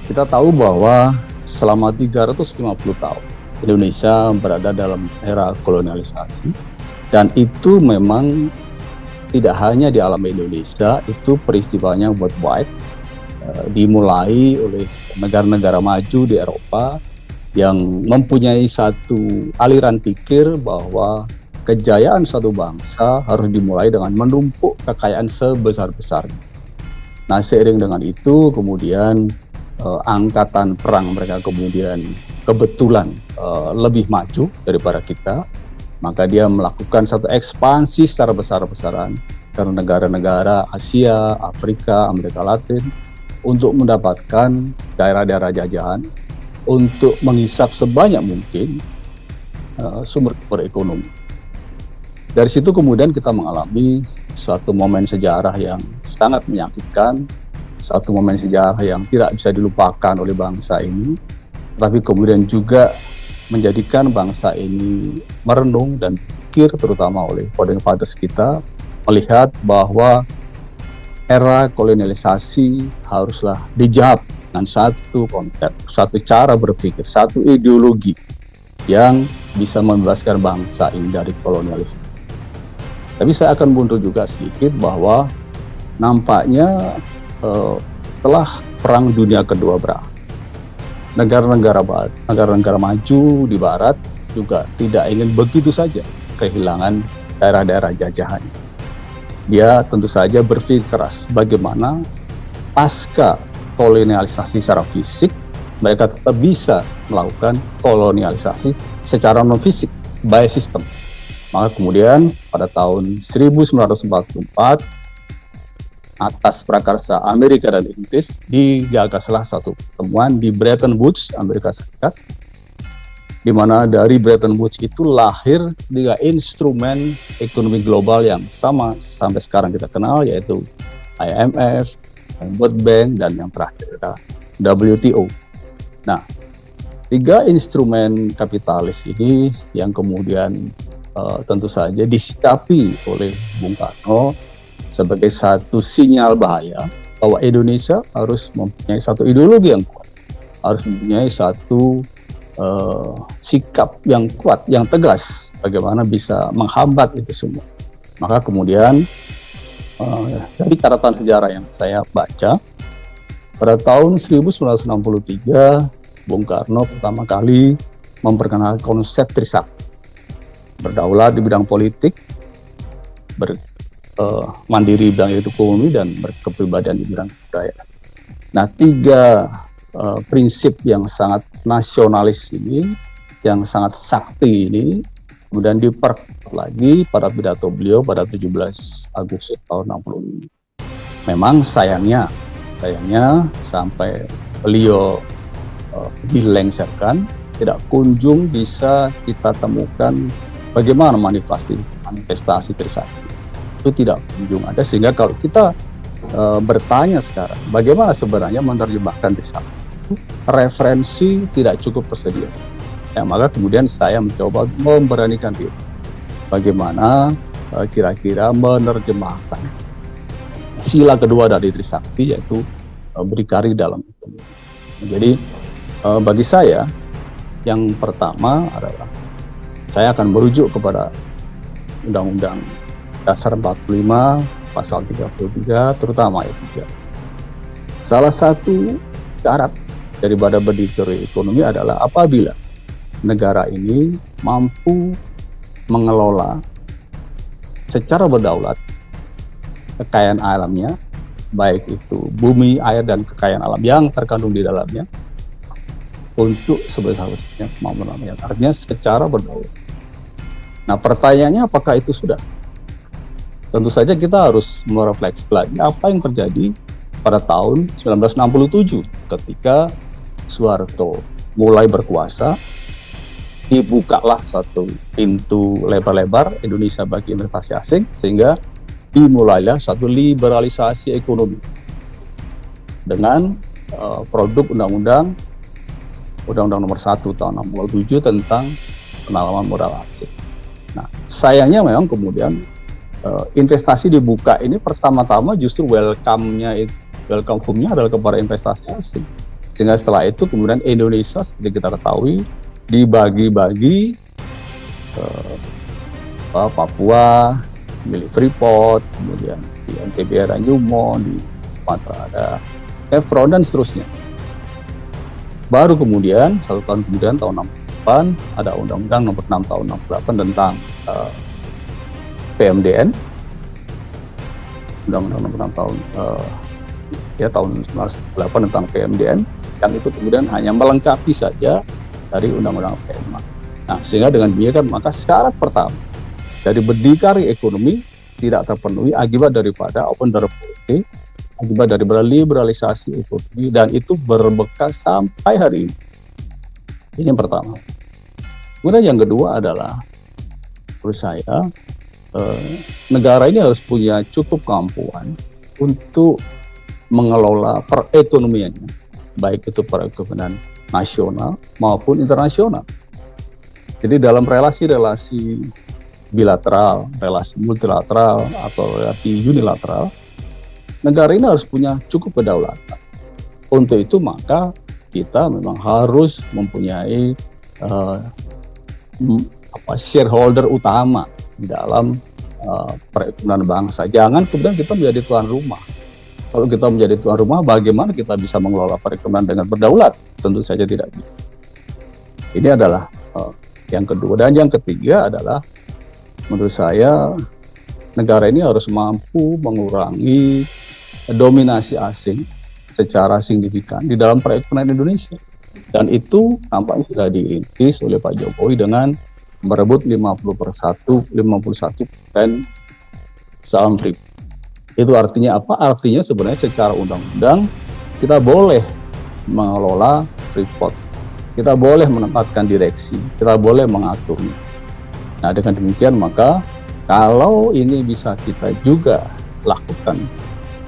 Kita tahu bahwa selama 350 tahun Indonesia berada dalam era kolonialisasi, dan itu memang tidak hanya di alam Indonesia, itu peristiwanya worldwide, dimulai oleh negara-negara maju di Eropa yang mempunyai satu aliran pikir bahwa kejayaan suatu bangsa harus dimulai dengan menumpuk kekayaan sebesar-besarnya. Nah, seiring dengan itu kemudian angkatan perang mereka kemudian kebetulan lebih maju daripada kita, maka dia melakukan satu ekspansi secara besar-besaran ke negara-negara Asia, Afrika, Amerika Latin untuk mendapatkan daerah-daerah jajahan untuk menghisap sebanyak mungkin sumber ekonomi. Dari situ kemudian kita mengalami suatu momen sejarah yang sangat menyakitkan, satu momen sejarah yang tidak bisa dilupakan oleh bangsa ini, tapi kemudian juga menjadikan bangsa ini merenung dan pikir, terutama oleh founding fathers kita, melihat bahwa era kolonialisasi haruslah dijawab dengan satu konsep, satu cara berpikir, satu ideologi yang bisa membebaskan bangsa ini dari kolonialisasi. Tapi saya akan mundur juga sedikit bahwa nampaknya setelah Perang Dunia Kedua berakhir, negara-negara maju di Barat juga tidak ingin begitu saja kehilangan daerah-daerah jajahan. Dia tentu saja berpikir keras bagaimana pasca kolonialisasi secara fisik mereka tetap bisa melakukan kolonialisasi secara non-fisik, by system. Maka kemudian pada tahun 1944 atas prakarsa Amerika dan Inggris digagaslah satu pertemuan di Bretton Woods, Amerika Serikat, di mana dari Bretton Woods itu lahir 3 instrumen ekonomi global yang sama sampai sekarang kita kenal, yaitu IMF, World Bank, dan yang terakhir adalah WTO. Nah, 3 instrumen kapitalis ini yang kemudian tentu saja disikapi oleh Bung Karno sebagai satu sinyal bahaya bahwa Indonesia harus mempunyai satu ideologi yang kuat, harus mempunyai satu sikap yang kuat, yang tegas, bagaimana bisa menghambat itu semua. Maka kemudian dari catatan sejarah yang saya baca, pada tahun 1963 Bung Karno pertama kali memperkenalkan konsep Trisakti, berdaulat di bidang politik, mandiri di bidang ekonomi, dan berkepribadian di bidang budaya. Nah, 3 prinsip yang sangat nasionalis ini, yang sangat sakti ini, kemudian diperkuat lagi pada pidato beliau pada 17 Agustus tahun 65. Memang sayangnya sampai beliau dilengsarkan, tidak kunjung bisa kita temukan bagaimana manifestasi Trisakti. Itu tidak kunjung ada, sehingga kalau kita bertanya sekarang bagaimana sebenarnya menerjemahkan Trisakti, referensi tidak cukup tersedia. Ya, maka kemudian saya mencoba memberanikan diri bagaimana kira-kira menerjemahkan sila kedua dari Trisakti, yaitu berdikari dalam ekonomi. Jadi bagi saya yang pertama adalah saya akan merujuk kepada Undang-Undang Dasar 45 pasal 33, terutama ayat 3. Salah satu syarat daripada berdikari ekonomi adalah apabila negara ini mampu mengelola secara berdaulat kekayaan alamnya, baik itu bumi, air, dan kekayaan alam yang terkandung di dalamnya, untuk sebesar-besarnya kemampuan alamnya, artinya secara berdaulat. Nah, pertanyaannya apakah itu sudah? Tentu saja kita harus merefleksi lagi apa yang terjadi pada tahun 1967 ketika Soeharto mulai berkuasa, dibukalah satu pintu lebar-lebar Indonesia bagi investasi asing, sehingga dimulailah satu liberalisasi ekonomi dengan produk Undang-Undang Nomor 1 tahun 67 tentang penanaman modal asing. Nah, sayangnya memang kemudian investasi dibuka ini pertama-tama justru welcome-nya adalah kepada investasi asing. Sehingga setelah itu kemudian Indonesia seperti kita ketahui dibagi-bagi Papua milik Freeport, kemudian di NTB ada Newmont, di Sumatera ada Chevron dan seterusnya. Baru kemudian 1 tahun kemudian tahun 68 ada Undang-Undang Nomor 6 Tahun 68 tentang PMDN, Undang-Undang Nomor 6 tahun tahun 1998 tentang PMDN, yang itu kemudian hanya melengkapi saja dari Undang-Undang PMA. Nah, sehingga dengan demikian maka syarat pertama dari berdikari ekonomi tidak terpenuhi akibat daripada open border policy, akibat daripada liberalisasi ekonomi, dan itu berbekas sampai hari ini. Ini yang pertama. Kemudian yang kedua adalah, menurut saya, negara ini harus punya cukup kemampuan untuk mengelola perekonomiannya, baik itu perekonomian nasional maupun internasional. Jadi dalam relasi-relasi bilateral, relasi multilateral, atau relasi unilateral, negara ini harus punya cukup kedaulatan. Untuk itu maka kita memang harus mempunyai shareholder utama di dalam perekonomian bangsa. Jangan kemudian kita menjadi tuan rumah. Kalau kita menjadi tuan rumah, bagaimana kita bisa mengelola perekonomian dengan berdaulat? Tentu saja tidak bisa. Ini adalah yang kedua. Dan yang ketiga adalah, menurut saya, negara ini harus mampu mengurangi dominasi asing secara signifikan di dalam perekonomian Indonesia. Dan itu nampaknya sudah dirintis oleh Pak Jokowi dengan merebut 51% saham Freeport. Itu artinya apa? Artinya sebenarnya secara undang-undang kita boleh mengelola Freeport, kita boleh menempatkan direksi, kita boleh mengaturnya. Nah, dengan demikian maka kalau ini bisa kita juga lakukan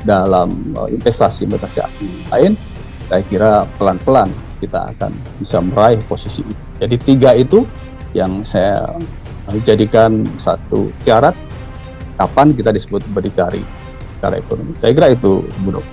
dalam investasi asing lain, saya kira pelan-pelan kita akan bisa meraih posisi itu. Jadi 3 itu yang saya jadikan satu syarat kapan kita disebut berdikari secara ekonomi. Saya kira itu, Bu Dok.